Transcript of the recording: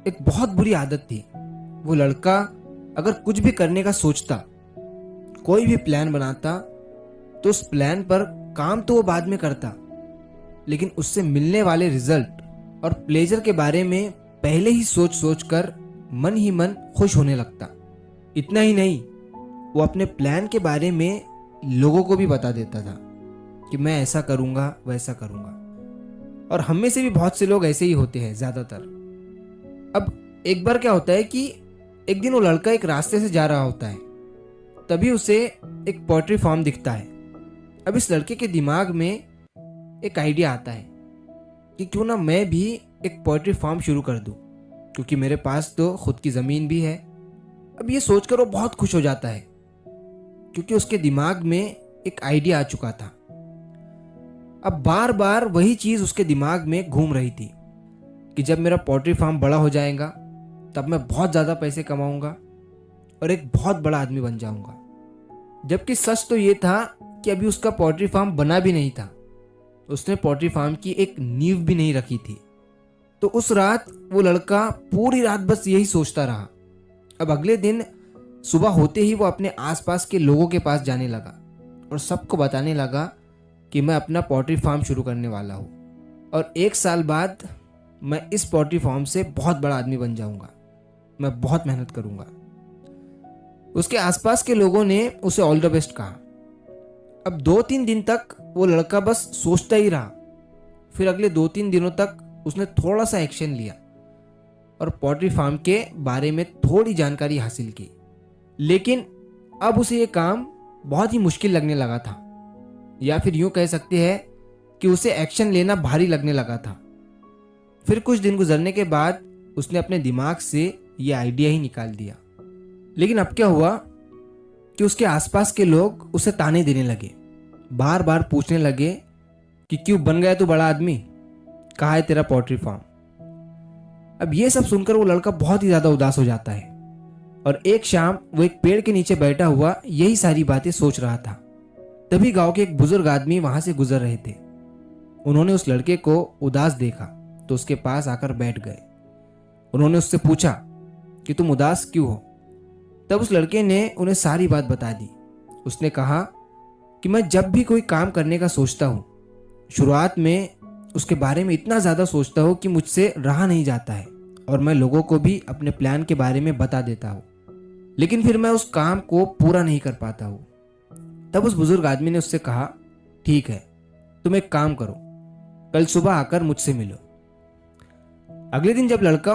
एक बहुत बुरी आदत थी। वो लड़का अगर कुछ भी करने का सोचता, कोई भी प्लान बनाता, तो उस प्लान पर काम तो वो बाद में करता, लेकिन उससे मिलने वाले रिजल्ट और प्लेजर के बारे में पहले ही सोच सोच कर मन ही मन खुश होने लगता। इतना ही नहीं, वो अपने प्लान के बारे में लोगों को भी बता देता था कि मैं ऐसा करूंगा, वैसा करूंगा। और हम में से भी बहुत से लोग ऐसे ही होते हैं ज्यादातर। अब एक बार क्या होता है कि एक दिन वो लड़का एक रास्ते से जा रहा होता है, तभी उसे एक पोल्ट्री फार्म दिखता है। अब इस लड़के के दिमाग में एक आइडिया आता है कि क्यों ना मैं भी एक पोल्ट्री फार्म शुरू कर दूं, क्योंकि मेरे पास तो खुद की ज़मीन भी है। अब ये सोचकर वो बहुत खुश हो जाता है, क्योंकि उसके दिमाग में एक आइडिया आ चुका था। अब बार बार वही चीज़ उसके दिमाग में घूम रही थी कि जब मेरा पोल्ट्री फार्म बड़ा हो जाएगा तब मैं बहुत ज़्यादा पैसे कमाऊंगा और एक बहुत बड़ा आदमी बन जाऊंगा। जबकि सच तो ये था कि अभी उसका पोल्ट्री फार्म बना भी नहीं था, उसने पोल्ट्री फार्म की एक नींव भी नहीं रखी थी। तो उस रात वो लड़का पूरी रात बस यही सोचता रहा। अब अगले दिन सुबह होते ही वो अपने आसपास के लोगों के पास जाने लगा और सबको बताने लगा कि मैं अपना पोल्ट्री फार्म शुरू करने वाला हूँ और 1 साल बाद मैं इस पोल्ट्री फार्म से बहुत बड़ा आदमी बन जाऊंगा, मैं बहुत मेहनत करूंगा। उसके आसपास के लोगों ने उसे ऑल द बेस्ट कहा। अब 2-3 दिन तक वो लड़का बस सोचता ही रहा। फिर अगले 2-3 दिनों तक उसने थोड़ा सा एक्शन लिया और पोल्ट्री फार्म के बारे में थोड़ी जानकारी हासिल की। लेकिन अब उसे ये काम बहुत ही मुश्किल लगने लगा था, या फिर यूं कह सकते हैं कि उसे एक्शन लेना भारी लगने लगा था। फिर कुछ दिन गुजरने के बाद उसने अपने दिमाग से ये आइडिया ही निकाल दिया। लेकिन अब क्या हुआ कि उसके आसपास के लोग उसे ताने देने लगे, बार बार पूछने लगे कि क्यों बन गया तू बड़ा आदमी, कहाँ है तेरा पोल्ट्री फार्म। अब ये सब सुनकर वो लड़का बहुत ही ज्यादा उदास हो जाता है और एक शाम वो एक पेड़ के नीचे बैठा हुआ यही सारी बातें सोच रहा था। तभी गांव के एक बुजुर्ग आदमी वहां से गुजर रहे थे। उन्होंने उस लड़के को उदास देखा तो उसके पास आकर बैठ गए। उन्होंने उससे पूछा कि तुम उदास क्यों हो। तब उस लड़के ने उन्हें सारी बात बता दी। उसने कहा कि मैं जब भी कोई काम करने का सोचता हूँ, शुरुआत में उसके बारे में इतना ज़्यादा सोचता हूँ कि मुझसे रहा नहीं जाता है और मैं लोगों को भी अपने प्लान के बारे में बता देता हूँ, लेकिन फिर मैं उस काम को पूरा नहीं कर पाता हूँ। तब उस बुजुर्ग आदमी ने उससे कहा, ठीक है, तुम एक काम करो, कल सुबह आकर मुझसे मिलो। अगले दिन जब लड़का